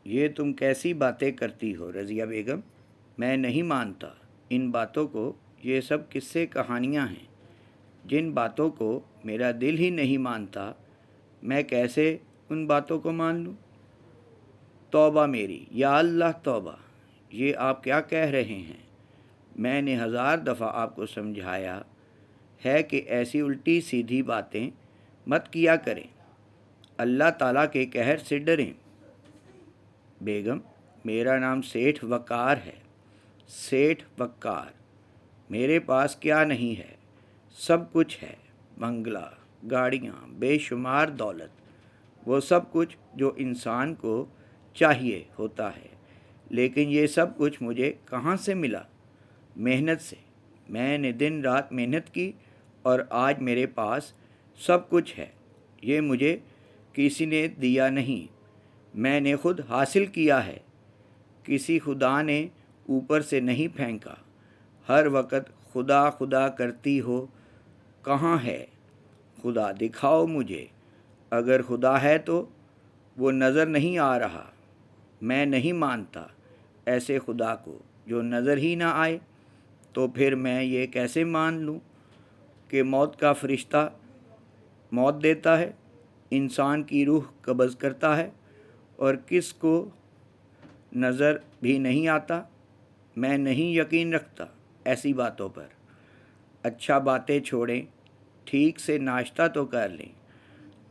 یہ تم کیسی باتیں کرتی ہو رضیہ بیگم؟ میں نہیں مانتا ان باتوں کو۔ یہ سب قصے کہانیاں ہیں جن باتوں کو میرا دل ہی نہیں مانتا۔ میں کیسے ان باتوں کو مان لوں؟ توبہ میری، یا اللہ توبہ! یہ آپ کیا کہہ رہے ہیں؟ میں نے 1000 دفعہ آپ کو سمجھایا ہے کہ ایسی الٹی سیدھی باتیں مت کیا کریں، اللہ تعالیٰ کے قہر سے ڈریں۔ بیگم، میرا نام سیٹھ وقار ہے، سیٹھ وقار۔ میرے پاس کیا نہیں ہے؟ سب کچھ ہے، بنگلہ، گاڑیاں، بے شمار دولت، وہ سب کچھ جو انسان کو چاہیے ہوتا ہے۔ لیکن یہ سب کچھ مجھے کہاں سے ملا؟ محنت سے۔ میں نے دن رات محنت کی اور آج میرے پاس سب کچھ ہے۔ یہ مجھے کسی نے دیا نہیں، میں نے خود حاصل کیا ہے۔ کسی خدا نے اوپر سے نہیں پھینکا۔ ہر وقت خدا خدا کرتی ہو، کہاں ہے خدا؟ دکھاؤ مجھے۔ اگر خدا ہے تو وہ نظر نہیں آ رہا۔ میں نہیں مانتا ایسے خدا کو جو نظر ہی نہ آئے۔ تو پھر میں یہ کیسے مان لوں کہ موت کا فرشتہ موت دیتا ہے، انسان کی روح قبض کرتا ہے اور کس کو نظر بھی نہیں آتا؟ میں نہیں یقین رکھتا ایسی باتوں پر۔ اچھا باتیں چھوڑیں، ٹھیک سے ناشتہ تو کر لیں۔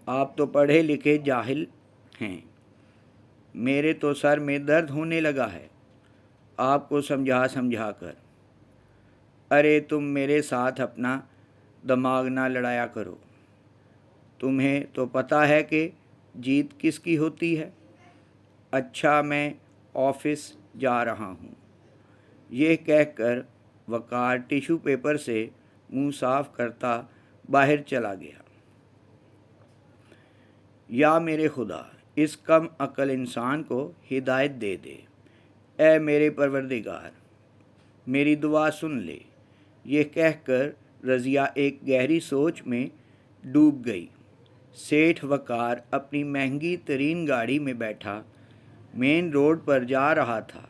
آپ تو پڑھے لکھے جاہل ہیں، میرے تو سر میں درد ہونے لگا ہے آپ کو سمجھا سمجھا کر۔ ارے تم میرے ساتھ اپنا دماغ نہ لڑایا کرو، تمہیں تو پتہ ہے کہ جیت کس کی ہوتی ہے۔ اچھا میں آفس جا رہا ہوں۔ یہ کہہ کر وقار ٹیشو پیپر سے منہ صاف کرتا باہر چلا گیا۔ یا میرے خدا، اس کم عقل انسان کو ہدایت دے دے۔ اے میرے پروردگار، میری دعا سن لے۔ یہ کہہ کر رضیہ ایک گہری سوچ میں ڈوب گئی۔ سیٹھ وقار اپنی مہنگی ترین گاڑی میں بیٹھا مین روڈ پر جا رہا تھا۔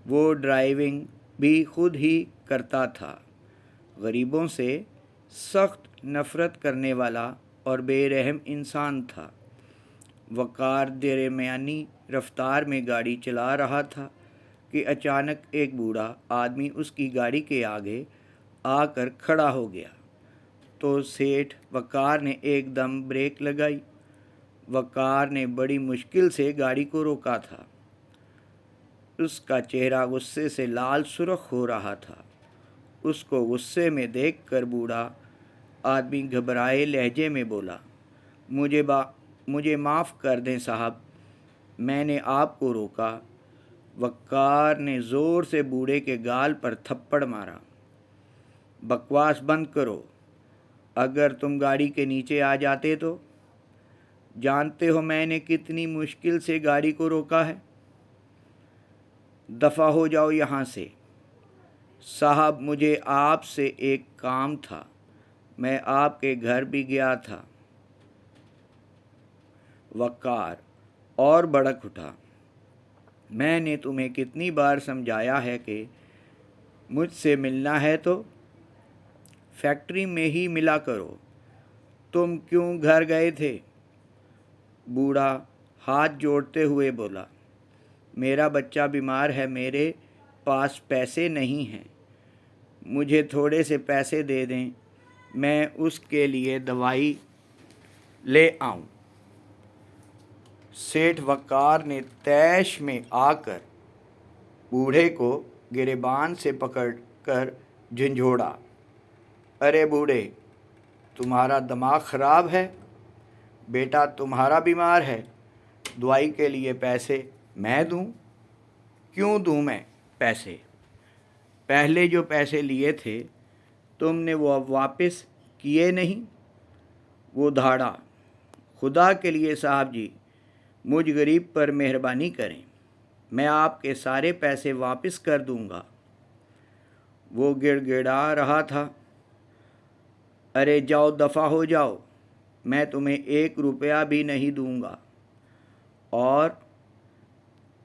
وہ ڈرائیونگ بھی خود ہی کرتا تھا۔ غریبوں سے سخت نفرت کرنے والا اور بے رحم انسان تھا۔ وقار درمیانی رفتار میں گاڑی چلا رہا تھا کہ اچانک ایک بوڑھا آدمی اس کی گاڑی کے آگے آ کر کھڑا ہو گیا تو سیٹھ وقار نے ایک دم بریک لگائی۔ وقار نے بڑی مشکل سے گاڑی کو روکا تھا۔ اس کا چہرہ غصے سے لال سرخ ہو رہا تھا۔ اس کو غصے میں دیکھ کر بوڑھا آدمی گھبرائے لہجے میں بولا، مجھے معاف کر دیں صاحب، میں نے آپ کو روکا۔ وقار نے زور سے بوڑھے کے گال پر تھپڑ مارا۔ بکواس بند کرو، اگر تم گاڑی کے نیچے آ جاتے تو؟ جانتے ہو میں نے کتنی مشکل سے گاڑی کو روکا ہے؟ دفع ہو جاؤ یہاں سے۔ صاحب مجھے آپ سے ایک کام تھا، میں آپ کے گھر بھی گیا تھا۔ وقار اور بھڑک اٹھا، میں نے تمہیں کتنی بار سمجھایا ہے کہ مجھ سے ملنا ہے تو فیکٹری میں ہی ملا کرو، تم کیوں گھر گئے تھے؟ بوڑھا ہاتھ جوڑتے ہوئے بولا، میرا بچہ بیمار ہے، میرے پاس پیسے نہیں ہیں، مجھے تھوڑے سے پیسے دے دیں، میں اس کے لیے دوائی لے آؤں۔ سیٹھ وقار نے طیش میں آ کر بوڑھے کو گریبان سے پکڑ کر جھنجھوڑا۔ ارے بوڑھے، تمہارا دماغ خراب ہے؟ بیٹا تمہارا بیمار ہے، دوائی کے لیے پیسے میں دوں؟ کیوں دوں میں پیسے؟ پہلے جو پیسے لیے تھے تم نے وہ اب واپس کیے نہیں؟ وہ دھاڑا، خدا کے لیے صاحب جی، مجھ غریب پر مہربانی کریں، میں آپ کے سارے پیسے واپس کر دوں گا۔ وہ گڑ گڑا رہا تھا، ارے جاؤ دفع ہو جاؤ، میں تمہیں 1 روپیہ بھی نہیں دوں گا۔ اور